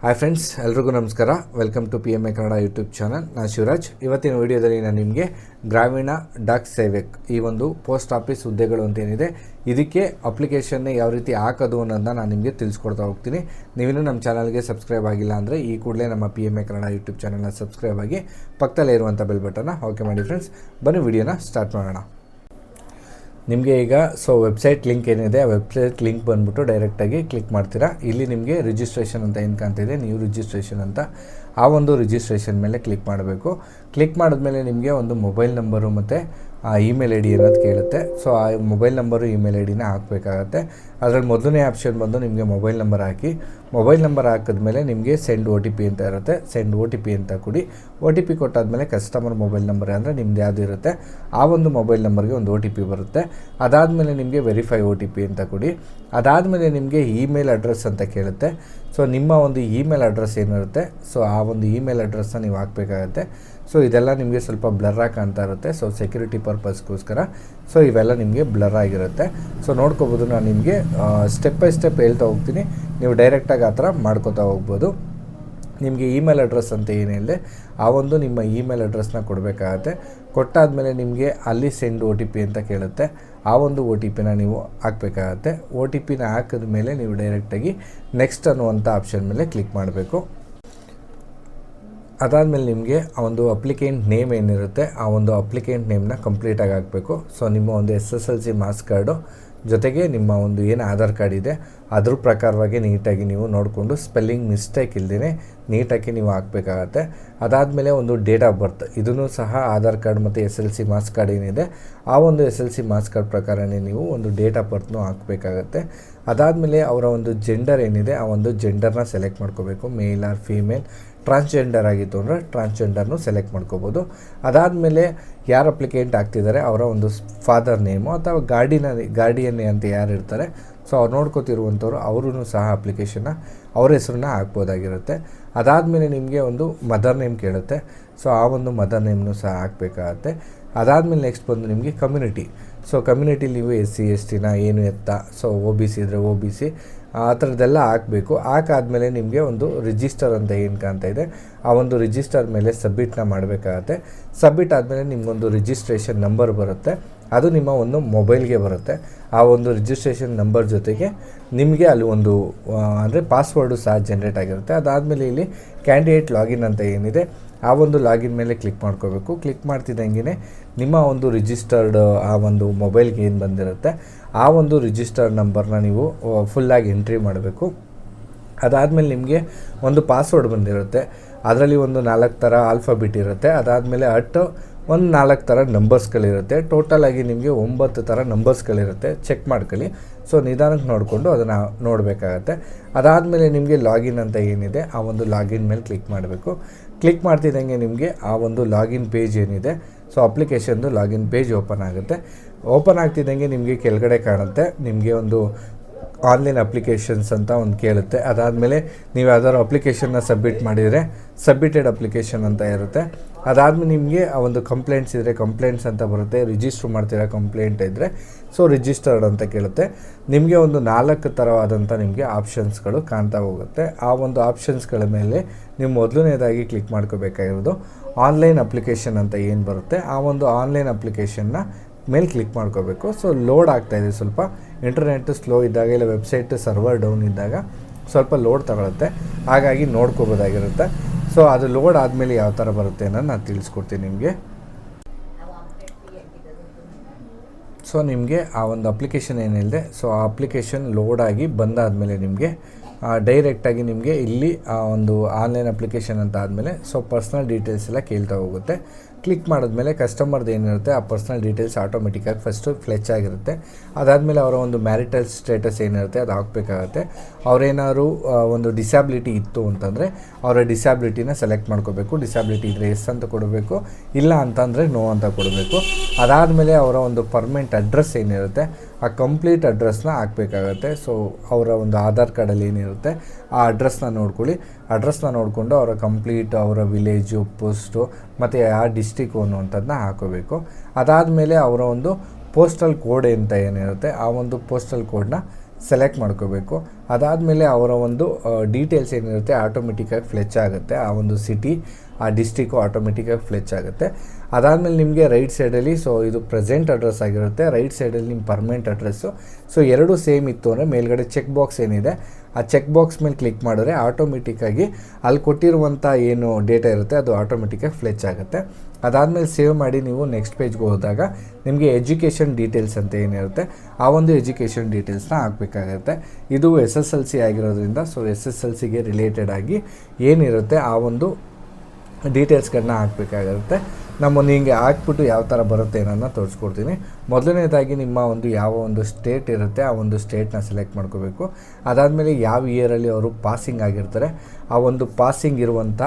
Hi friends, ಎಲ್ರಿಗೂ ನಮಸ್ಕಾರ. Welcome to PMA Kannada YouTube channel. ನಾನು ಶಿವರಾಜ್. ಇವತ್ತಿನ ವಿಡಿಯೋದಲ್ಲಿ ನಾನು ನಿಮಗೆ ಗ್ರಾಮೀಣ ಡಾಕ್ ಸೇವಕ್ ಈ ಒಂದು ಪೋಸ್ಟ್ ಆಫೀಸ್ ಹುದ್ದೆಗಳು ಅಂತೇನಿದೆ, ಇದಕ್ಕೆ ಅಪ್ಲಿಕೇಶನ್ನೇ ಯಾವ ರೀತಿ ಹಾಕೋದು ಅನ್ನೋದನ್ನ ನಾನು ನಿಮಗೆ ತಿಳಿಸ್ಕೊಡ್ತಾ ಹೋಗ್ತೀನಿ. ನೀವಿನ್ನೂ ನಮ್ಮ ಚಾನಲ್ಗೆ ಸಬ್ಸ್ಕ್ರೈಬ್ ಆಗಿಲ್ಲ ಅಂದರೆ ಈ ಕೂಡಲೇ ನಮ್ಮ PMA ಕನ್ನಡ ಯೂಟ್ಯೂಬ್ ಚಾನಲ್ನ ಸಬ್ಸ್ಕ್ರೈಬ್ ಆಗಿ ಪಕ್ಕದಲ್ಲೇ ಇರುವಂಥ ಬೆಲ್ ಬಟನ್ನ ಓಕೆ ಮಾಡಿ ಫ್ರೆಂಡ್ಸ್. ಬನ್ನಿ ವಿಡಿಯೋನ ಸ್ಟಾರ್ಟ್ ಮಾಡೋಣ. ನಿಮಗೆ ಈಗ ವೆಬ್ಸೈಟ್ ಲಿಂಕ್ ಏನಿದೆ, ಆ ವೆಬ್ಸೈಟ್ ಲಿಂಕ್ ಬಂದುಬಿಟ್ಟು ಡೈರೆಕ್ಟಾಗಿ ಕ್ಲಿಕ್ ಮಾಡ್ತೀರಾ. ಇಲ್ಲಿ ನಿಮಗೆ ರಿಜಿಸ್ಟ್ರೇಷನ್ ಅಂತ ಏನು ಕಾಣ್ತಿದೆ, ನ್ಯೂ ರಿಜಿಸ್ಟ್ರೇಷನ್ ಅಂತ, ಆ ಒಂದು ರಿಜಿಸ್ಟ್ರೇಷನ್ ಮೇಲೆ ಕ್ಲಿಕ್ ಮಾಡಬೇಕು. ಕ್ಲಿಕ್ ಮಾಡಿದ್ಮೇಲೆ ನಿಮಗೆ ಒಂದು ಮೊಬೈಲ್ ನಂಬರು ಮತ್ತು ಇಮೇಲ್ ಐ ಡಿ ಅನ್ನೋದು ಕೇಳುತ್ತೆ. ಆ ಮೊಬೈಲ್ ನಂಬರು ಇಮೇಲ್ ಐ ಡಿನ ಹಾಕಬೇಕಾಗತ್ತೆ. ಅದರಲ್ಲಿ ಮೊದಲನೇ ಆಪ್ಷನ್ ಬಂದು ನಿಮಗೆ ಮೊಬೈಲ್ ನಂಬರ್ ಹಾಕಿ. ಮೊಬೈಲ್ ನಂಬರ್ ಹಾಕಿದ್ಮೇಲೆ ನಿಮಗೆ ಸೆಂಡ್ OTP ಅಂತ ಇರುತ್ತೆ. ಸೆಂಡ್ OTP ಅಂತ ಕೊಡಿ. OTP ಕೊಟ್ಟಾದಮೇಲೆ ಕಸ್ಟಮರ್ ಮೊಬೈಲ್ ನಂಬರ್ ಅಂದರೆ ನಿಮ್ದು ಯಾವುದು ಇರುತ್ತೆ ಆ ಒಂದು ಮೊಬೈಲ್ ನಂಬರ್ಗೆ ಒಂದು OTP ಬರುತ್ತೆ. ಅದಾದಮೇಲೆ ನಿಮಗೆ ವೆರಿಫೈ OTP ಅಂತ ಕೊಡಿ. ಅದಾದಮೇಲೆ ನಿಮಗೆ ಇಮೇಲ್ ಅಡ್ರೆಸ್ ಅಂತ ಕೇಳುತ್ತೆ. ನಿಮ್ಮ ಒಂದು ಇಮೇಲ್ ಅಡ್ರೆಸ್ ಏನಿರುತ್ತೆ ಆ ಒಂದು ಇಮೇಲ್ ಅಡ್ರೆಸ್ನ ನೀವು ಹಾಕಬೇಕಾಗತ್ತೆ. ಇದೆಲ್ಲ ನಿಮಗೆ ಸ್ವಲ್ಪ ಬ್ಲರ್ರಾಗಿ ಕಾಣ್ತಾ ಇರುತ್ತೆ. ಸೆಕ್ಯೂರಿಟಿ ಪರ್ಪಸ್ಗೋಸ್ಕರ ಇವೆಲ್ಲ ನಿಮಗೆ ಬ್ಲರ್ ಆಗಿರುತ್ತೆ. ನೋಡ್ಕೋಬೋದು. ನಾನು ನಿಮಗೆ ಸ್ಟೆಪ್ ಬೈ ಸ್ಟೆಪ್ ಹೇಳ್ತಾ ಹೋಗ್ತೀನಿ, ನೀವು ಡೈರೆಕ್ಟಾಗಿ ಆ ಥರ ಮಾಡ್ಕೋತಾ ಹೋಗ್ಬೋದು. ನಿಮಗೆ ಇಮೇಲ್ ಅಡ್ರೆಸ್ ಅಂತ ಏನಿದೆ ಆ ಒಂದು ನಿಮ್ಮ ಇಮೇಲ್ ಅಡ್ರೆಸ್ನ ಕೊಡಬೇಕಾಗತ್ತೆ. ಕೊಟ್ಟಾದಮೇಲೆ ನಿಮಗೆ ಅಲ್ಲಿ ಸೆಂಡ್ OTP ಅಂತ ಕೇಳುತ್ತೆ. ಆ ಒಂದು OTPನ ನೀವು ಹಾಕಬೇಕಾಗತ್ತೆ. OTPನ ಹಾಕಿದ ಮೇಲೆ ನೀವು ಡೈರೆಕ್ಟಾಗಿ ನೆಕ್ಸ್ಟ್ ಅನ್ನುವಂಥ ಆಪ್ಷನ್ ಮೇಲೆ ಕ್ಲಿಕ್ ಮಾಡಬೇಕು. ಅದಾದಮೇಲೆ ನಿಮಗೆ ಆ ಒಂದು ಅಪ್ಲಿಕೆಂಟ್ ನೇಮ್ ಏನಿರುತ್ತೆ ಆ ಒಂದು ಅಪ್ಲಿಕೆಂಟ್ ನೇಮ್ನ ಕಂಪ್ಲೀಟಾಗಿ ಹಾಕಬೇಕು. ನಿಮ್ಮ ಒಂದು SSLC ಮಾರ್ಕ್ಸ್ ಕಾರ್ಡು ಜೊತೆಗೆ ನಿಮ್ಮ ಒಂದು ಏನು ಆಧಾರ್ ಕಾರ್ಡ್ ಇದೆ ಅದ್ರ ಪ್ರಕಾರವಾಗಿ ನೀಟಾಗಿ ನೀವು ನೋಡಿಕೊಂಡು ಸ್ಪೆಲ್ಲಿಂಗ್ ಮಿಸ್ಟೇಕ್ ಇಲ್ಲದೇ ನೀಟಾಗಿ ನೀವು ಹಾಕಬೇಕಾಗತ್ತೆ. ಅದಾದಮೇಲೆ ಒಂದು ಡೇಟ್ ಆಫ್ ಬರ್ತ್, ಇದನ್ನು ಸಹ ಆಧಾರ್ ಕಾರ್ಡ್ ಮತ್ತು SSLC ಮಾರ್ಕ್ಸ್ ಕಾರ್ಡ್ ಏನಿದೆ ಆ ಒಂದು SSLC ಮಾರ್ಕ್ಸ್ ಕಾರ್ಡ್ ಪ್ರಕಾರನೇ ನೀವು ಒಂದು ಡೇಟ್ ಆಫ್ ಬರ್ತ್ನೂ ಹಾಕಬೇಕಾಗತ್ತೆ. ಅದಾದಮೇಲೆ ಅವರ ಒಂದು ಜೆಂಡರ್ ಏನಿದೆ ಆ ಒಂದು ಜೆಂಡರ್ನ ಸೆಲೆಕ್ಟ್ ಮಾಡ್ಕೋಬೇಕು. Male or female. ಟ್ರಾನ್ಸ್ಜೆಂಡರ್ ಆಗಿತ್ತು ಅಂದರೆ ಟ್ರಾನ್ಸ್ಜೆಂಡರ್ನು ಸೆಲೆಕ್ಟ್ ಮಾಡ್ಕೋಬೋದು. ಅದಾದಮೇಲೆ ಯಾರು ಅಪ್ಲಿಕೆಂಟ್ ಆಗ್ತಿದ್ದಾರೆ ಅವರ ಒಂದು ಫಾದರ್ ನೇಮು ಅಥವಾ ಗಾರ್ಡಿಯನ್ ಅಂತ ಯಾರು ಇರ್ತಾರೆ ಅವ್ರು ನೋಡ್ಕೋತಿರುವಂಥವ್ರು ಅವರೂ ಸಹ ಅಪ್ಲಿಕೇಶನ್ನ ಅವ್ರ ಹೆಸರನ್ನ ಹಾಕ್ಬೋದಾಗಿರುತ್ತೆ. ಅದಾದಮೇಲೆ ನಿಮಗೆ ಒಂದು ಮದರ್ ನೇಮ್ ಕೇಳುತ್ತೆ. ಆ ಒಂದು ಮದರ್ ನೇಮ್ನು ಸಹ ಹಾಕಬೇಕಾಗತ್ತೆ. ಅದಾದಮೇಲೆ ನೆಕ್ಸ್ಟ್ ಬಂದು ನಿಮಗೆ ಕಮ್ಯುನಿಟಿ. ಕಮ್ಯುನಿಟಿ ನೀವು SC ST ಏನು ಎತ್ತ, OBC ಇದ್ದರೆ OBC ಆ ಥರದ್ದೆಲ್ಲ ಹಾಕಬೇಕು. ಹಾಕಾದ್ಮೇಲೆ ನಿಮಗೆ ಒಂದು ರಿಜಿಸ್ಟರ್ ಅಂತ ಏನು ಕಾಣ್ತಾ ಇದೆ ಆ ಒಂದು ರಿಜಿಸ್ಟರ್ ಮೇಲೆ ಸಬ್ಮಿಟ್ನ ಮಾಡಬೇಕಾಗತ್ತೆ. ಸಬ್ಮಿಟ್ ಆದಮೇಲೆ ನಿಮಗೊಂದು ರಿಜಿಸ್ಟ್ರೇಷನ್ ನಂಬರ್ ಬರುತ್ತೆ. ಅದು ನಿಮ್ಮ ಒಂದು ಮೊಬೈಲ್ಗೆ ಬರುತ್ತೆ. ಆ ಒಂದು ರಿಜಿಸ್ಟ್ರೇಷನ್ ನಂಬರ್ ಜೊತೆಗೆ ನಿಮಗೆ ಅಲ್ಲಿ ಒಂದು ಅಂದರೆ ಪಾಸ್ವರ್ಡು ಸಹ ಜನ್ರೇಟ್ ಆಗಿರುತ್ತೆ. ಅದಾದಮೇಲೆ ಇಲ್ಲಿ ಕ್ಯಾಂಡಿಡೇಟ್ ಲಾಗಿನ್ ಅಂತ ಏನಿದೆ ಆ ಒಂದು ಲಾಗಿನ್ ಮೇಲೆ ಕ್ಲಿಕ್ ಮಾಡ್ಕೋಬೇಕು. ಕ್ಲಿಕ್ ಮಾಡ್ತಿದ್ದಂಗೆ ನಿಮ್ಮ ಒಂದು ರಿಜಿಸ್ಟರ್ಡ್ ಆ ಒಂದು ಮೊಬೈಲ್ಗೆ ಏನು ಬಂದಿರುತ್ತೆ ಆ ಒಂದು ರಿಜಿಸ್ಟರ್ಡ್ ನಂಬರ್ನ ನೀವು ಫುಲ್ಲಾಗಿ ಎಂಟ್ರಿ ಮಾಡಬೇಕು. ಅದಾದಮೇಲೆ ನಿಮಗೆ ಒಂದು ಪಾಸ್ವರ್ಡ್ ಬಂದಿರುತ್ತೆ. ಅದರಲ್ಲಿ ಒಂದು 4 ಥರ ಆಲ್ಫಾಬಿಟ್ ಇರುತ್ತೆ. ಅದಾದಮೇಲೆ ಒಂದು 4 ಥರ ನಂಬರ್ಸ್ಗಳಿರುತ್ತೆ. ಟೋಟಲಾಗಿ ನಿಮಗೆ 9 ಥರ ನಂಬರ್ಸ್ಗಳಿರುತ್ತೆ. ಚೆಕ್ ಮಾಡ್ಕೊಳ್ಳಿ. ನಿಧಾನಕ್ಕೆ ನೋಡಿಕೊಂಡು ಅದನ್ನು ನೋಡಬೇಕಾಗತ್ತೆ. ಅದಾದಮೇಲೆ ನಿಮಗೆ ಲಾಗಿನ್ ಅಂತ ಏನಿದೆ ಆ ಒಂದು ಲಾಗಿನ್ ಮೇಲೆ ಕ್ಲಿಕ್ ಮಾಡಬೇಕು. ಕ್ಲಿಕ್ ಮಾಡ್ತಿದ್ದಂಗೆ ನಿಮಗೆ ಆ ಒಂದು ಲಾಗಿನ್ ಪೇಜ್ ಏನಿದೆ ಅಪ್ಲಿಕೇಶನ್ದು ಲಾಗಿನ್ ಪೇಜ್ ಓಪನ್ ಆಗುತ್ತೆ. ಓಪನ್ ಆಗ್ತಿದ್ದಂಗೆ ನಿಮಗೆ ಕೆಳಗಡೆ ಕಾಣುತ್ತೆ ನಿಮಗೆ ಒಂದು ಆನ್ಲೈನ್ ಅಪ್ಲಿಕೇಶನ್ಸ್ ಅಂತ ಒಂದು ಕೇಳುತ್ತೆ. ಅದಾದಮೇಲೆ ನೀವು ಯಾವ್ದಾದ್ರು ಅಪ್ಲಿಕೇಶನ್ನ ಸಬ್ಮಿಟ್ ಮಾಡಿದರೆ ಸಬ್ಮಿಟೆಡ್ ಅಪ್ಲಿಕೇಶನ್ ಅಂತ ಇರುತ್ತೆ. ಅದಾದಮೇಲೆ ನಿಮಗೆ ಆ ಒಂದು ಕಂಪ್ಲೇಂಟ್ಸ್ ಇದ್ದರೆ ಕಂಪ್ಲೇಂಟ್ಸ್ ಅಂತ ಬರುತ್ತೆ. ರಿಜಿಸ್ಟ್ರ್ ಮಾಡ್ತಿರೋ ಕಂಪ್ಲೇಂಟ್ ಇದ್ದರೆ ರಿಜಿಸ್ಟರ್ಡ್ ಅಂತ ಕೇಳುತ್ತೆ. ನಿಮಗೆ ಒಂದು 4 ಥರವಾದಂಥ ನಿಮಗೆ ಆಪ್ಷನ್ಸ್ಗಳು ಕಾಣ್ತಾ ಹೋಗುತ್ತೆ. ಆ ಒಂದು ಆಪ್ಷನ್ಸ್ಗಳ ಮೇಲೆ ನೀವು ಮೊದಲನೇದಾಗಿ ಕ್ಲಿಕ್ ಮಾಡ್ಕೋಬೇಕಾಗಿರೋದು ಆನ್ಲೈನ್ ಅಪ್ಲಿಕೇಶನ್ ಅಂತ ಏನು ಬರುತ್ತೆ ಆ ಒಂದು ಆನ್ಲೈನ್ ಅಪ್ಲಿಕೇಶನ್ನ ಮೇಲೆ ಕ್ಲಿಕ್ ಮಾಡ್ಕೋಬೇಕು. ಲೋಡ್ ಆಗ್ತಾಯಿದೆ. ಸ್ವಲ್ಪ ಇಂಟರ್ನೆಟ್ ಸ್ಲೋ ಇದ್ದಾಗ ಇಲ್ಲ ವೆಬ್ಸೈಟ್ ಸರ್ವರ್ ಡೌನ್ ಇದ್ದಾಗ ಸ್ವಲ್ಪ ಲೋಡ್ ತಗೊಳುತ್ತೆ. ಹಾಗಾಗಿ ನೋಡ್ಕೋಬೋದಾಗಿರುತ್ತೆ. ಅದು ಲೋಡ್ ಆದಮೇಲೆ ಯಾವ ಥರ ಬರುತ್ತೆ ಅನ್ನೋದು ನಾನು ತಿಳಿಸ್ಕೊಡ್ತೀನಿ ನಿಮಗೆ. ನಿಮಗೆ ಆ ಒಂದು ಅಪ್ಲಿಕೇಶನ್ ಏನಿದೆ ಆ ಅಪ್ಲಿಕೇಶನ್ ಲೋಡ್ ಆಗಿ ಬಂದಾದಮೇಲೆ ನಿಮಗೆ ಡೈರೆಕ್ಟಾಗಿ ನಿಮಗೆ ಇಲ್ಲಿ ಆ ಒಂದು ಆನ್ಲೈನ್ ಅಪ್ಲಿಕೇಶನ್ ಅಂತ ಆದಮೇಲೆ ಪರ್ಸ್ನಲ್ ಡೀಟೇಲ್ಸ್ ಎಲ್ಲ ಕೇಳ್ತಾ ಹೋಗುತ್ತೆ. ಕ್ಲಿಕ್ ಮಾಡಿದ್ಮೇಲೆ ಕಸ್ಟಮರ್ದು ಏನಿರುತ್ತೆ ಆ ಪರ್ಸ್ನಲ್ ಡೀಟೇಲ್ಸ್ ಆಟೋಮೆಟಿಕ್ಕಾಗಿ ಫಸ್ಟು ಫ್ಲೆಚ್ ಆಗಿರುತ್ತೆ. ಅದಾದಮೇಲೆ ಅವರ ಒಂದು ಮ್ಯಾರಿಟಲ್ ಸ್ಟೇಟಸ್ ಏನಿರುತ್ತೆ ಅದು ಹಾಕಬೇಕಾಗತ್ತೆ. ಅವರೇನಾದ್ರು ಒಂದು ಡಿಸ್ಯಾಬಿಲಿಟಿ ಇತ್ತು ಅಂತಂದರೆ ಅವರ ಡಿಸ್ಯಾಬಿಲಿಟಿನ ಸೆಲೆಕ್ಟ್ ಮಾಡ್ಕೋಬೇಕು. ಡಿಸ್ಯಾಬಿಲಿಟಿ ಇದ್ದರೆ ಎಸ್ ಅಂತ ಕೊಡಬೇಕು, ಇಲ್ಲ ಅಂತಂದರೆ ನೋ ಅಂತ ಕೊಡಬೇಕು. ಅದಾದಮೇಲೆ ಅವರ ಒಂದು ಪರ್ಮನೆಂಟ್ ಅಡ್ರೆಸ್ ಏನಿರುತ್ತೆ ಆ ಕಂಪ್ಲೀಟ್ ಅಡ್ರೆಸ್ನ ಹಾಕಬೇಕಾಗತ್ತೆ. ಅವರ ಒಂದು ಆಧಾರ್ ಕಾರ್ಡಲ್ಲಿ ಏನಿರುತ್ತೆ ಆ ಅಡ್ರೆಸ್ನ ನೋಡ್ಕೊಳ್ಳಿ. ಅಡ್ರೆಸ್ನ ನೋಡಿಕೊಂಡು ಅವರ ಕಂಪ್ಲೀಟ್ ಅವರ ವಿಲೇಜು, ಪೋಸ್ಟು ಮತ್ತು ಯಾವ ಡಿಸ್ಟಿಕ್ಕು ಅನ್ನುವಂಥದ್ದನ್ನ ಹಾಕೋಬೇಕು. ಅದಾದಮೇಲೆ ಅವರ ಒಂದು ಪೋಸ್ಟಲ್ ಕೋಡ್ ಅಂತ ಏನಿರುತ್ತೆ ಆ ಒಂದು ಪೋಸ್ಟಲ್ ಕೋಡ್ನ ಸೆಲೆಕ್ಟ್ ಮಾಡ್ಕೋಬೇಕು. ಅದಾದಮೇಲೆ ಅವರ ಒಂದು ಡೀಟೇಲ್ಸ್ ಏನಿರುತ್ತೆ ಆಟೋಮೆಟಿಕ್ಕಾಗಿ ಫ್ಲೆಚ್ ಆಗುತ್ತೆ. ಆ ಒಂದು ಸಿಟಿ, ಆ ಡಿಸ್ಟಿಕ್ಕು ಆಟೋಮೆಟಿಕ್ಕಾಗಿ ಫ್ಲೆಚ್ ಆಗುತ್ತೆ. ಅದಾದಮೇಲೆ ನಿಮಗೆ ರೈಟ್ ಸೈಡಲ್ಲಿ ಸೊ ಇದು ಪ್ರೆಸೆಂಟ್ ಅಡ್ರೆಸ್ ಆಗಿರುತ್ತೆ, ರೈಟ್ ಸೈಡಲ್ಲಿ ನಿಮ್ಮ ಪರ್ಮನೆಂಟ್ ಅಡ್ರೆಸ್ಸು. ಸೊ ಎರಡೂ ಸೇಮ್ ಇತ್ತು ಅಂದರೆ ಮೇಲ್ಗಡೆ ಚೆಕ್ ಬಾಕ್ಸ್ ಏನಿದೆ ಆ ಚೆಕ್ ಬಾಕ್ಸ್ ಮೇಲೆ ಕ್ಲಿಕ್ ಮಾಡಿದ್ರೆ ಆಟೋಮೆಟಿಕ್ಕಾಗಿ ಅಲ್ಲಿ ಕೊಟ್ಟಿರುವಂಥ ಏನು ಡೇಟಾ ಇರುತ್ತೆ ಅದು ಆಟೋಮೆಟಿಕ್ಕಾಗಿ ಫ್ಲೆಚ್ ಆಗುತ್ತೆ. ಅದಾದಮೇಲೆ ಸೇವ್ ಮಾಡಿ ನೀವು ನೆಕ್ಸ್ಟ್ ಪೇಜ್ಗೆ ಹೋದಾಗ ನಿಮಗೆ ಎಜುಕೇಷನ್ ಡೀಟೇಲ್ಸ್ ಅಂತ ಏನಿರುತ್ತೆ ಆ ಒಂದು ಎಜುಕೇಷನ್ ಡೀಟೇಲ್ಸ್ನ ಹಾಕಬೇಕಾಗುತ್ತೆ. ಇದು SSLC ಆಗಿರೋದ್ರಿಂದ ಸೊ SSLCಗೆ ರಿಲೇಟೆಡ್ ಆಗಿ ಏನಿರುತ್ತೆ ಆ ಒಂದು ಡೀಟೇಲ್ಸ್ಗಳನ್ನ ಹಾಕಬೇಕಾಗಿರುತ್ತೆ. ನಮ್ಮನ್ನು ಹಿಂಗೆ ಹಾಕ್ಬಿಟ್ಟು ಯಾವ ಥರ ಬರುತ್ತೆ ಅನ್ನೋದನ್ನ ತೋರಿಸ್ಕೊಡ್ತೀನಿ. ಮೊದಲನೇದಾಗಿ ನಿಮ್ಮ ಒಂದು ಯಾವ ಒಂದು ಸ್ಟೇಟ್ ಇರುತ್ತೆ ಆ ಒಂದು ಸ್ಟೇಟ್ನ ಸೆಲೆಕ್ಟ್ ಮಾಡ್ಕೋಬೇಕು. ಅದಾದಮೇಲೆ ಯಾವ ಇಯರಲ್ಲಿ ಅವರು ಪಾಸಿಂಗ್ ಆಗಿರ್ತಾರೆ ಆ ಒಂದು ಪಾಸಿಂಗ್ ಇರುವಂಥ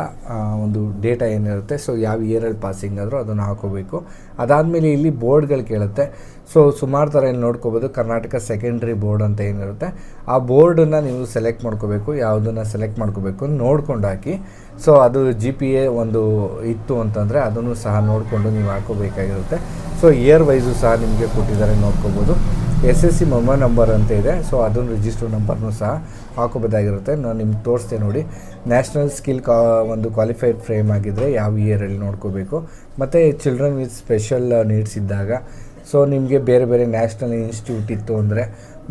ಒಂದು ಡೇಟಾ ಏನಿರುತ್ತೆ ಸೊ ಯಾವ ಇಯರಲ್ಲಿ ಪಾಸಿಂಗ್ ಆದರೂ ಅದನ್ನು ಹಾಕೋಬೇಕು. ಅದಾದಮೇಲೆ ಇಲ್ಲಿ ಬೋರ್ಡ್ಗಳು ಕೇಳುತ್ತೆ. ಸೊ ಸುಮಾರು ಥರ ಇಲ್ಲಿ ನೋಡ್ಕೋಬೋದು. ಕರ್ನಾಟಕ ಸೆಕೆಂಡ್ರಿ ಬೋರ್ಡ್ ಅಂತ ಏನಿರುತ್ತೆ ಆ ಬೋರ್ಡನ್ನು ನೀವು ಸೆಲೆಕ್ಟ್ ಮಾಡ್ಕೋಬೇಕು. ಯಾವುದನ್ನು ಸೆಲೆಕ್ಟ್ ಮಾಡ್ಕೋಬೇಕು ನೋಡ್ಕೊಂಡು ಹಾಕಿ. ಸೊ ಅದು GPA ಒಂದು ಇತ್ತು ಅಂತಂದರೆ ಅದನ್ನು ಸಹ ನೋಡಿಕೊಂಡು ನೀವು ಹಾಕೋಬೇಕಾಗಿರುತ್ತೆ. ಸೊ ಇಯರ್ ವೈಸು ಸಹ ನಿಮಗೆ ಕೊಟ್ಟಿದ್ದಾರೆ ನೋಡ್ಕೋಬೋದು. SSC ಮೆಮೊ ನಂಬರ್ ಅಂತ ಇದೆ, ಸೊ ಅದನ್ನು ರಿಜಿಸ್ಟರ್ ನಂಬರ್ನೂ ಸಹ ಹಾಕೋಬೋದಾಗಿರುತ್ತೆ. ನಾನು ನಿಮ್ಗೆ ತೋರಿಸ್ತೆ ನೋಡಿ. ನ್ಯಾಷನಲ್ ಸ್ಕಿಲ್ ಒಂದು ಕ್ವಾಲಿಫೈಡ್ ಫ್ರೇಮ್ ಆಗಿದ್ದರೆ ಯಾವ ಇಯರಲ್ಲಿ ನೋಡ್ಕೋಬೇಕು. ಮತ್ತು ಚಿಲ್ಡ್ರನ್ ವಿತ್ ಸ್ಪೆಷಲ್ ನೀಡ್ಸ್ ಇದ್ದಾಗ ಸೊ ನಿಮಗೆ ಬೇರೆ ಬೇರೆ ನ್ಯಾಷನಲ್ ಇನ್ಸ್ಟಿಟ್ಯೂಟ್ ಇತ್ತು ಅಂದರೆ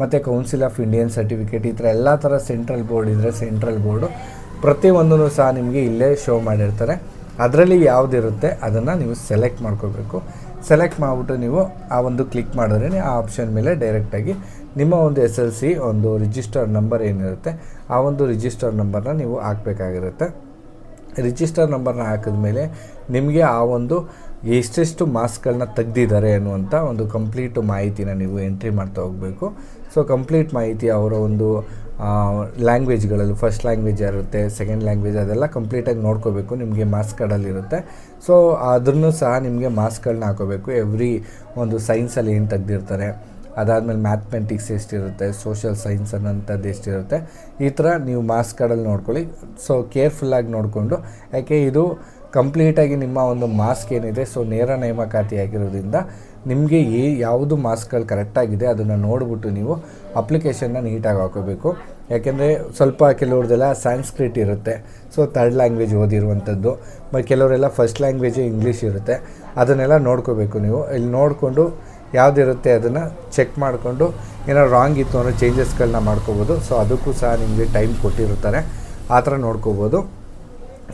ಮತ್ತು ಕೌನ್ಸಿಲ್ ಆಫ್ ಇಂಡಿಯನ್ ಸರ್ಟಿಫಿಕೇಟ್ ಈ ಥರ ಎಲ್ಲ ಥರ ಸೆಂಟ್ರಲ್ ಬೋರ್ಡ್ ಇದ್ದರೆ ಸೆಂಟ್ರಲ್ ಬೋರ್ಡು ಪ್ರತಿಯೊಂದೂ ಸಹ ನಿಮಗೆ ಇಲ್ಲೇ ಶೋ ಮಾಡಿರ್ತಾರೆ. ಅದರಲ್ಲಿ ಯಾವುದಿರುತ್ತೆ ಅದನ್ನು ನೀವು ಸೆಲೆಕ್ಟ್ ಮಾಡ್ಕೋಬೇಕು. ಸೆಲೆಕ್ಟ್ ಮಾಡಿಬಿಟ್ಟು ನೀವು ಆ ಒಂದು ಕ್ಲಿಕ್ ಮಾಡಿದ್ರೆ ಆ ಆಪ್ಷನ್ ಮೇಲೆ ಡೈರೆಕ್ಟಾಗಿ ನಿಮ್ಮ ಒಂದು SLC ಒಂದು ರಿಜಿಸ್ಟರ್ ನಂಬರ್ ಏನಿರುತ್ತೆ ಆ ಒಂದು ರಿಜಿಸ್ಟರ್ ನಂಬರ್ನ ನೀವು ಹಾಕಬೇಕಾಗಿರುತ್ತೆ. ರಿಜಿಸ್ಟರ್ ನಂಬರ್ನ ಹಾಕಿದ್ಮೇಲೆ ನಿಮಗೆ ಆ ಒಂದು ಎಷ್ಟೆಷ್ಟು ಮಾರ್ಕ್ಸ್ಗಳನ್ನ ತೆಗ್ದಿದ್ದಾರೆ ಅನ್ನುವಂಥ ಒಂದು ಕಂಪ್ಲೀಟ್ ಮಾಹಿತಿನ ನೀವು ಎಂಟ್ರಿ ಮಾಡ್ತಾ ಹೋಗಬೇಕು. ಸೊ ಕಂಪ್ಲೀಟ್ ಮಾಹಿತಿ ಅವರ ಒಂದು ಲ್ಯಾಂಗ್ವೇಜ್ಗಳಲ್ಲಿ ಫಸ್ಟ್ ಲ್ಯಾಂಗ್ವೇಜ್ ಇರುತ್ತೆ, ಸೆಕೆಂಡ್ ಲ್ಯಾಂಗ್ವೇಜ್ ಅದೆಲ್ಲ ಕಂಪ್ಲೀಟಾಗಿ ನೋಡ್ಕೋಬೇಕು. ನಿಮಗೆ ಮಾರ್ಕ್ಸ್ ಕಾರ್ಡಲ್ಲಿರುತ್ತೆ. ಸೊ ಅದನ್ನು ಸಹ ನಿಮಗೆ ಮಾರ್ಕ್ಸ್ಗಳನ್ನ ಹಾಕೋಬೇಕು. ಎವ್ರಿ ಒಂದು ಸೈನ್ಸಲ್ಲಿ ಏನು ತೆಗ್ದಿರ್ತಾರೆ, ಅದಾದಮೇಲೆ ಮ್ಯಾಥಮೆಟಿಕ್ಸ್ ಎಷ್ಟಿರುತ್ತೆ, ಸೋಷಿಯಲ್ ಸೈನ್ಸ್ ಅನ್ನೋಂಥದ್ದು ಎಷ್ಟಿರುತ್ತೆ, ಈ ಥರ ನೀವು ಮಾರ್ಕ್ಸ್ ಕಾರ್ಡಲ್ಲಿ ನೋಡ್ಕೊಳ್ಳಿ. ಸೊ ಕೇರ್ಫುಲ್ಲಾಗಿ ನೋಡಿಕೊಂಡು, ಯಾಕೆ ಇದು ಕಂಪ್ಲೀಟಾಗಿ ನಿಮ್ಮ ಒಂದು ಮಾರ್ಕ್ಸ್ ಏನಿದೆ ಸೊ ನೇರ ನೇಮಕಾತಿ ಆಗಿರೋದ್ರಿಂದ ನಿಮಗೆ ಯಾವುದು ಮಾರ್ಕ್ಸ್ಗಳು ಕರೆಕ್ಟಾಗಿದೆ ಅದನ್ನು ನೋಡಿಬಿಟ್ಟು ನೀವು ಅಪ್ಲಿಕೇಶನ್ನ ನೀಟಾಗಿ ಹಾಕೋಬೇಕು. ಯಾಕೆಂದರೆ ಸ್ವಲ್ಪ ಕೆಲವ್ರದ್ದೆಲ್ಲ ಸಾಂಸ್ಕ್ರಿಟ್ ಇರುತ್ತೆ, ಸೊ ಥರ್ಡ್ ಲ್ಯಾಂಗ್ವೇಜ್ ಓದಿರುವಂಥದ್ದು, ಮತ್ತು ಕೆಲವರೆಲ್ಲ ಫಸ್ಟ್ ಲ್ಯಾಂಗ್ವೇಜು ಇಂಗ್ಲೀಷ್ ಇರುತ್ತೆ. ಅದನ್ನೆಲ್ಲ ನೋಡ್ಕೋಬೇಕು. ನೀವು ಇಲ್ಲಿ ನೋಡಿಕೊಂಡು ಯಾವುದಿರುತ್ತೆ ಅದನ್ನು ಚೆಕ್ ಮಾಡಿಕೊಂಡು ಏನಾದ್ರು ರಾಂಗ್ ಇತ್ತು ಅಂದರೆ ಚೇಂಜಸ್ಗಳನ್ನ ಮಾಡ್ಕೋಬೋದು. ಸೊ ಅದಕ್ಕೂ ಸಹ ನಿಮಗೆ ಟೈಮ್ ಕೊಟ್ಟಿರ್ತಾರೆ, ಆ ಥರ ನೋಡ್ಕೋಬೋದು.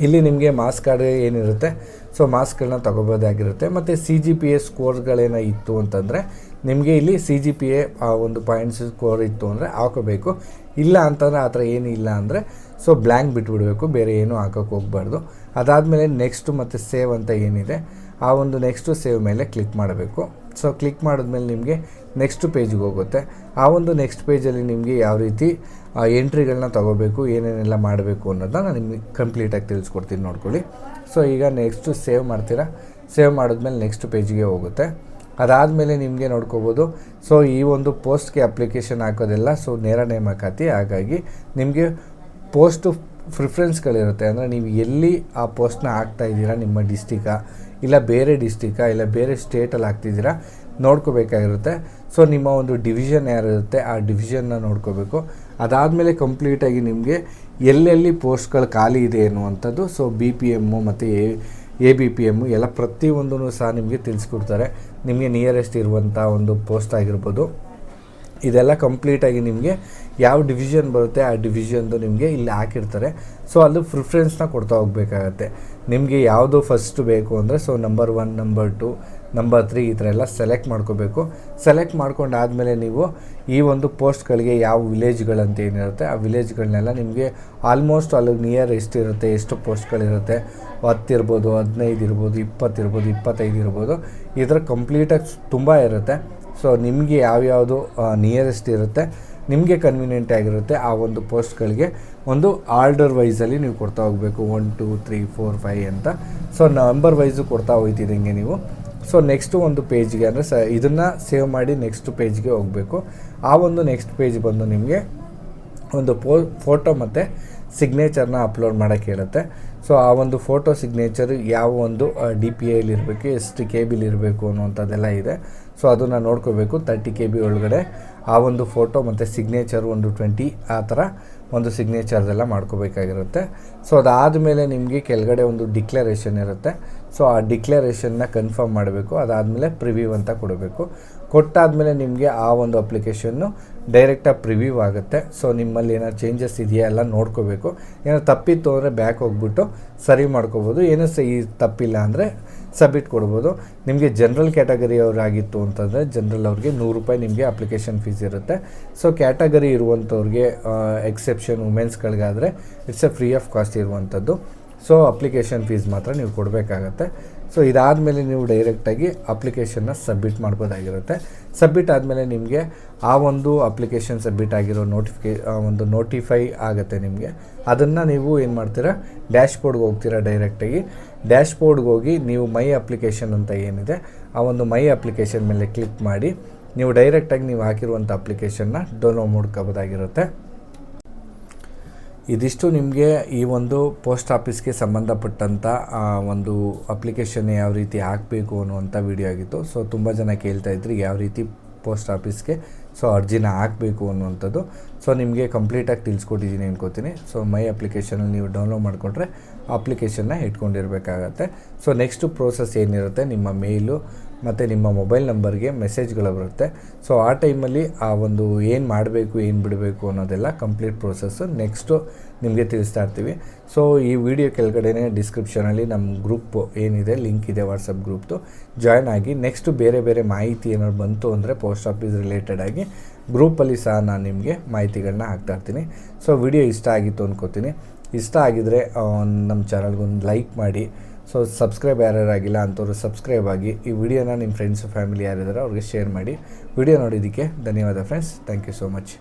ಇಲ್ಲಿ ನಿಮಗೆ ಮಾರ್ಕ್ಸ್ ಕಾರ್ಡ್ ಏನಿರುತ್ತೆ ಸೊ ಮಾರ್ಕ್ಸ್ಗಳನ್ನ ತೊಗೋಬೋದಾಗಿರುತ್ತೆ. ಮತ್ತು CGPA ಸ್ಕೋರ್ಸ್ಗಳೇನೋ ಇತ್ತು ಅಂತಂದರೆ ನಿಮಗೆ ಇಲ್ಲಿ CGPA ಒಂದು ಪಾಯಿಂಟ್ಸ್ ಸ್ಕೋರ್ ಇತ್ತು ಅಂದರೆ ಹಾಕೋಬೇಕು. ಇಲ್ಲ ಅಂತಂದರೆ ಆ ಥರ ಏನಿಲ್ಲ ಅಂದರೆ ಸೊ ಬ್ಲ್ಯಾಂಕ್ ಬಿಟ್ಬಿಡಬೇಕು, ಬೇರೆ ಏನೂ ಹಾಕೋಕ್ಕೆ ಹೋಗಬಾರ್ದು. ಅದಾದಮೇಲೆ ನೆಕ್ಸ್ಟ್ ಮತ್ತು ಸೇವ್ ಅಂತ ಏನಿದೆ ಆ ಒಂದು ನೆಕ್ಸ್ಟು ಸೇವ್ ಮೇಲೆ ಕ್ಲಿಕ್ ಮಾಡಬೇಕು. ಸೊ ಕ್ಲಿಕ್ ಮಾಡಿದ್ಮೇಲೆ ನಿಮಗೆ ನೆಕ್ಸ್ಟ್ ಪೇಜ್ಗೆ ಹೋಗುತ್ತೆ. ಆ ಒಂದು ನೆಕ್ಸ್ಟ್ ಪೇಜಲ್ಲಿ ನಿಮಗೆ ಯಾವ ರೀತಿ ಎಂಟ್ರಿಗಳನ್ನ ತೊಗೋಬೇಕು, ಏನೇನೆಲ್ಲ ಮಾಡಬೇಕು ಅನ್ನೋದನ್ನ ನಾನು ನಿಮಗೆ ಕಂಪ್ಲೀಟಾಗಿ ತಿಳಿಸ್ಕೊಡ್ತೀನಿ, ನೋಡ್ಕೊಳ್ಳಿ. ಸೊ ಈಗ ನೆಕ್ಸ್ಟು ಸೇವ್ ಮಾಡ್ತೀರಾ. ಸೇವ್ ಮಾಡಿದ್ಮೇಲೆ ನೆಕ್ಸ್ಟ್ ಪೇಜ್ಗೆ ಹೋಗುತ್ತೆ. ಅದಾದಮೇಲೆ ನಿಮಗೆ ನೋಡ್ಕೋಬೋದು. ಸೊ ಈ ಒಂದು ಪೋಸ್ಟ್ಗೆ ಅಪ್ಲಿಕೇಶನ್ ಹಾಕೋದೆಲ್ಲ ಸೊ ನೇರ ನೇಮಕಾತಿ, ಹಾಗಾಗಿ ನಿಮಗೆ ಪೋಸ್ಟು ಪ್ರಿಫರೆನ್ಸ್ಗಳಿರುತ್ತೆ. ಅಂದರೆ ನೀವು ಎಲ್ಲಿ ಆ ಪೋಸ್ಟ್ನ ಹಾಕ್ತಾಯಿದ್ದೀರಾ, ನಿಮ್ಮ ಡಿಸ್ಟಿಕಾ ಇಲ್ಲ ಬೇರೆ ಡಿಸ್ಟಿಕಾ ಇಲ್ಲ ಬೇರೆ ಸ್ಟೇಟಲ್ಲಿ ಹಾಕ್ತಿದ್ದೀರಾ ನೋಡ್ಕೋಬೇಕಾಗಿರುತ್ತೆ. ಸೊ ನಿಮ್ಮ ಒಂದು ಡಿವಿಷನ್ ಯಾರಿರುತ್ತೆ ಆ ಡಿವಿಷನ್ನ ನೋಡ್ಕೋಬೇಕು. ಅದಾದಮೇಲೆ ಕಂಪ್ಲೀಟಾಗಿ ನಿಮಗೆ ಎಲ್ಲೆಲ್ಲಿ ಪೋಸ್ಟ್ಗಳು ಖಾಲಿ ಇದೆ ಅನ್ನುವಂಥದ್ದು ಸೊ BPM ಮತ್ತು ABPM ಎಲ್ಲ ಪ್ರತಿಯೊಂದೂ ಸಹ ನಿಮಗೆ ತಿಳಿಸ್ಕೊಡ್ತಾರೆ. ನಿಮಗೆ ನಿಯರೆಸ್ಟ್ ಇರುವಂಥ ಒಂದು ಪೋಸ್ಟ್ ಆಗಿರ್ಬೋದು, ಇದೆಲ್ಲ ಕಂಪ್ಲೀಟಾಗಿ ನಿಮಗೆ ಯಾವ ಡಿವಿಷನ್ ಬರುತ್ತೆ ಆ ಡಿವಿಷನ್ದು ನಿಮಗೆ ಇಲ್ಲಿ ಹಾಕಿರ್ತಾರೆ. ಸೊ ಅದು ಪ್ರಿಫರೆನ್ಸ್ನ ಕೊಡ್ತಾ ಹೋಗಬೇಕಾಗತ್ತೆ. ನಿಮಗೆ ಯಾವುದು ಫಸ್ಟ್ ಬೇಕು ಅಂದರೆ ಸೊ ನಂಬರ್ 1, ನಂಬರ್ 2, ನಂಬರ್ 3 ಈ ಥರ ಎಲ್ಲ ಸೆಲೆಕ್ಟ್ ಮಾಡ್ಕೋಬೇಕು. ಸೆಲೆಕ್ಟ್ ಮಾಡ್ಕೊಂಡಾದಮೇಲೆ ನೀವು ಈ ಒಂದು ಪೋಸ್ಟ್ಗಳಿಗೆ ಯಾವ ವಿಲೇಜ್ಗಳಂತ ಏನಿರುತ್ತೆ ಆ ವಿಲೇಜ್ಗಳನ್ನೆಲ್ಲ ನಿಮಗೆ ಆಲ್ಮೋಸ್ಟ್ ಅಲ್ಲಿ ನಿಯರ್ ಎಷ್ಟಿರುತ್ತೆ, ಎಷ್ಟು ಪೋಸ್ಟ್ಗಳಿರುತ್ತೆ, 10 ಇರ್ಬೋದು, 15 ಇರ್ಬೋದು, 20 ಇರ್ಬೋದು, 25 ಇರ್ಬೋದು, ಈ ಥರ ಕಂಪ್ಲೀಟಾಗಿ ತುಂಬ ಇರುತ್ತೆ. ಸೊ ನಿಮಗೆ ಯಾವ್ಯಾವುದು ನಿಯರೆಸ್ಟ್ ಇರುತ್ತೆ, ನಿಮಗೆ ಕನ್ವೀನಿಯೆಂಟ್ ಆಗಿರುತ್ತೆ ಆ ಒಂದು ಪೋಸ್ಟ್ಗಳಿಗೆ ಒಂದು ಆರ್ಡರ್ ವೈಸಲ್ಲಿ ನೀವು ಕೊಡ್ತಾ ಹೋಗಬೇಕು. 1, 2, 3, 4, 5 ಅಂತ. ಸೊ ನಂಬರ್ ವೈಸು ಕೊಡ್ತಾ ಹೋಗ್ತಿದ್ದಂಗೆ ನೀವು ಸೊ ನೆಕ್ಸ್ಟು ಒಂದು ಪೇಜ್ಗೆ ಅಂದರೆ ಇದನ್ನು ಸೇವ್ ಮಾಡಿ ನೆಕ್ಸ್ಟ್ ಪೇಜ್ಗೆ ಹೋಗಬೇಕು. ಆ ಒಂದು ನೆಕ್ಸ್ಟ್ ಪೇಜ್ ಬಂದು ನಿಮಗೆ ಒಂದು ಫೋಟೋ ಮತ್ತು ಸಿಗ್ನೇಚರ್ನ ಅಪ್ಲೋಡ್ ಮಾಡೋಕ್ಕೆ ಹೇಳುತ್ತೆ. ಸೊ ಆ ಒಂದು ಫೋಟೋ ಸಿಗ್ನೇಚರ್ ಯಾವ ಒಂದು DPIಲಿ ಇರಬೇಕು, ಎಷ್ಟು KB ಇರಬೇಕು ಅನ್ನುವಂಥದ್ದೆಲ್ಲ ಇದೆ. ಸೊ ಅದನ್ನು ನೋಡ್ಕೋಬೇಕು. 30 KB ಒಳಗಡೆ ಆ ಒಂದು ಫೋಟೋ ಮತ್ತು ಸಿಗ್ನೇಚರ್ ಒಂದು 20 ಆ ಥರ ಒಂದು ಸಿಗ್ನೇಚರ್ದೆಲ್ಲ ಮಾಡ್ಕೋಬೇಕಾಗಿರುತ್ತೆ. ಸೊ ಅದಾದಮೇಲೆ ನಿಮಗೆ ಕೆಳಗಡೆ ಒಂದು ಡಿಕ್ಲರೇಷನ್ ಇರುತ್ತೆ. ಸೊ ಆ ಡಿಕ್ಲರೇಷನ್ನ ಕನ್ಫರ್ಮ್ ಮಾಡಬೇಕು. ಅದಾದಮೇಲೆ ಪ್ರಿವ್ಯೂ ಅಂತ ಕೊಡಬೇಕು. ಕೊಟ್ಟಾದಮೇಲೆ ನಿಮಗೆ ಆ ಒಂದು ಅಪ್ಲಿಕೇಶನ್ನು ಡೈರೆಕ್ಟಾಗಿ ಪ್ರಿವ್ಯೂ ಆಗುತ್ತೆ. ಸೊ ನಿಮ್ಮಲ್ಲಿ ಏನಾದ್ರು ಚೇಂಜಸ್ ಇದೆಯಾ ಎಲ್ಲ ನೋಡ್ಕೋಬೇಕು. ಏನಾದ್ರು ತಪ್ಪಿತ್ತು ಅಂದರೆ ಬ್ಯಾಕ್ ಹೋಗ್ಬಿಟ್ಟು ಸರಿ ಮಾಡ್ಕೋಬೋದು. ಏನೂ ಈ ತಪ್ಪಿಲ್ಲ ಅಂದರೆ ಸಬ್ಮಿಟ್ ಕೊಡ್ಬೋದು. ನಿಮಗೆ ಜನರಲ್ ಕ್ಯಾಟಗರಿ ಅವರಾಗಿತ್ತು ಅಂತಂದರೆ ಜನರಲ್ ಅವ್ರಿಗೆ ₹100 ನಿಮಗೆ ಅಪ್ಲಿಕೇಶನ್ ಫೀಸ್ ಇರುತ್ತೆ. ಸೊ ಕ್ಯಾಟಗರಿ ಇರುವಂಥವ್ರಿಗೆ ಎಕ್ಸೆಪ್ಷನ್ ವುಮೆನ್ಸ್ಗಳಿಗಾದರೆ ಇಟ್ಸ್ ಫ್ರೀ ಆಫ್ ಕಾಸ್ಟ್ ಇರುವಂಥದ್ದು. ಸೊ ಅಪ್ಲಿಕೇಶನ್ ಫೀಸ್ ಮಾತ್ರ ನೀವು ಕೊಡಬೇಕಾಗತ್ತೆ. ಸೊ ಇದಾದಮೇಲೆ ನೀವು ಡೈರೆಕ್ಟಾಗಿ ಅಪ್ಲಿಕೇಶನ್ನ ಸಬ್ಮಿಟ್ ಮಾಡ್ಬೋದಾಗಿರುತ್ತೆ. ಸಬ್ಮಿಟ್ ಆದಮೇಲೆ ನಿಮಗೆ ಆ ಒಂದು ಅಪ್ಲಿಕೇಶನ್ ಸಬ್ಮಿಟ್ ಆಗಿರೋ ಒಂದು ನೋಟಿಫೈ ಆಗುತ್ತೆ ನಿಮಗೆ. ಅದನ್ನು ನೀವು ಏನು ಮಾಡ್ತೀರಾ, ಡ್ಯಾಶ್ಬೋರ್ಡ್ಗೆ ಹೋಗ್ತೀರಾ. ಡೈರೆಕ್ಟಾಗಿ ಡ್ಯಾಶ್ಬೋರ್ಡ್ಗೆ ಹೋಗಿ ನೀವು ಮೈ ಅಪ್ಲಿಕೇಶನ್ ಅಂತ ಏನಿದೆ ಆ ಒಂದು ಮೈ ಅಪ್ಲಿಕೇಶನ್ ಮೇಲೆ ಕ್ಲಿಕ್ ಮಾಡಿ ನೀವು ಡೈರೆಕ್ಟಾಗಿ ನೀವು ಹಾಕಿರುವಂಥ ಅಪ್ಲಿಕೇಶನ್ನ ಡೌನ್ಲೋಡ್ ಮಾಡ್ಕೋಬೋದಾಗಿರುತ್ತೆ. ಇದಿಷ್ಟು ನಿಮಗೆ ಈ ಒಂದು ಪೋಸ್ಟ್ ಆಫೀಸ್ಗೆ ಸಂಬಂಧಪಟ್ಟಂಥ ಒಂದು ಅಪ್ಲಿಕೇಶನ್ ಯಾವ ರೀತಿ ಹಾಕಬೇಕು ಅನ್ನುವಂಥ ವಿಡಿಯೋ ಆಗಿತ್ತು. ಸೊ ತುಂಬ ಜನ ಕೇಳ್ತಾಯಿದ್ರಿ ಯಾವ ರೀತಿ ಪೋಸ್ಟ್ ಆಫೀಸ್ಗೆ ಅರ್ಜಿನ ಹಾಕಬೇಕು ಅನ್ನುವಂಥದ್ದು. ಸೊ ನಿಮಗೆ ಕಂಪ್ಲೀಟಾಗಿ ತಿಳಿಸ್ಕೊಟ್ಟಿದ್ದೀನಿ ಅನ್ಕೋತೀನಿ. ಸೊ ಮೈ ಅಪ್ಲಿಕೇಶನಲ್ಲಿ ನೀವು ಡೌನ್ಲೋಡ್ ಮಾಡಿಕೊಂಡ್ರೆ ಅಪ್ಲಿಕೇಶನ್ನ ಇಟ್ಕೊಂಡಿರಬೇಕಾಗತ್ತೆ. ಸೊ ನೆಕ್ಸ್ಟು ಪ್ರೋಸೆಸ್ ಏನಿರುತ್ತೆ, ನಿಮ್ಮ ಮೇಲು ಮತ್ತು ನಿಮ್ಮ ಮೊಬೈಲ್ ನಂಬರ್ಗೆ ಮೆಸೇಜ್ಗಳು ಬರುತ್ತೆ. ಸೊ ಆ ಟೈಮಲ್ಲಿ ಆ ಒಂದು ಏನು ಮಾಡಬೇಕು ಏನು ಬಿಡಬೇಕು ಅನ್ನೋದೆಲ್ಲ ಕಂಪ್ಲೀಟ್ ಪ್ರೋಸೆಸ್ಸು ನೆಕ್ಸ್ಟು ನಿಮಗೆ ತಿಳಿಸ್ತಾ ಇರ್ತೀವಿ. ಸೊ ಈ ವಿಡಿಯೋ ಕೆಳಗಡೆನೇ ಡಿಸ್ಕ್ರಿಪ್ಷನಲ್ಲಿ ನಮ್ಮ ಗ್ರೂಪ್ ಏನಿದೆ ಲಿಂಕ್ ಇದೆ, ವಾಟ್ಸಪ್ ಗ್ರೂಪ್ದು, ಜಾಯ್ನ್ ಆಗಿ ನೆಕ್ಸ್ಟು ಬೇರೆ ಬೇರೆ ಮಾಹಿತಿ ಏನಾದ್ರು ಬಂತು ಅಂದರೆ ಪೋಸ್ಟ್ ಆಫೀಸ್ ರಿಲೇಟೆಡಾಗಿ ಗ್ರೂಪಲ್ಲಿ ಸಹ ನಾನು ನಿಮಗೆ ಮಾಹಿತಿಗಳನ್ನ ಹಾಕ್ತಾಯಿರ್ತೀನಿ. ಸೊ ವಿಡಿಯೋ ಇಷ್ಟ ಆಗಿತ್ತು ಅಂದ್ಕೋತೀನಿ. ಇಷ್ಟ ಆಗಿದರೆ ನಮ್ಮ ಚಾನಲ್ಗೊಂದು ಲೈಕ್ ಮಾಡಿ. ಸೊ ಸಬ್ಸ್ಕ್ರೈಬ್ ಯಾರ್ಯಾರಾಗಿಲ್ಲ ಅಂಥವ್ರು ಸಬ್ಸ್ಕ್ರೈಬ್ ಆಗಿ ಈ ವಿಡಿಯೋನ ನಿಮ್ಮ ಫ್ರೆಂಡ್ಸು ಫ್ಯಾಮಿಲಿ ಯಾರಿದ್ದಾರೆ ಅವ್ರಿಗೆ ಶೇರ್ ಮಾಡಿ. ವಿಡಿಯೋ ನೋಡಿದ್ದಕ್ಕೆ ಧನ್ಯವಾದ friends. Thank you so much.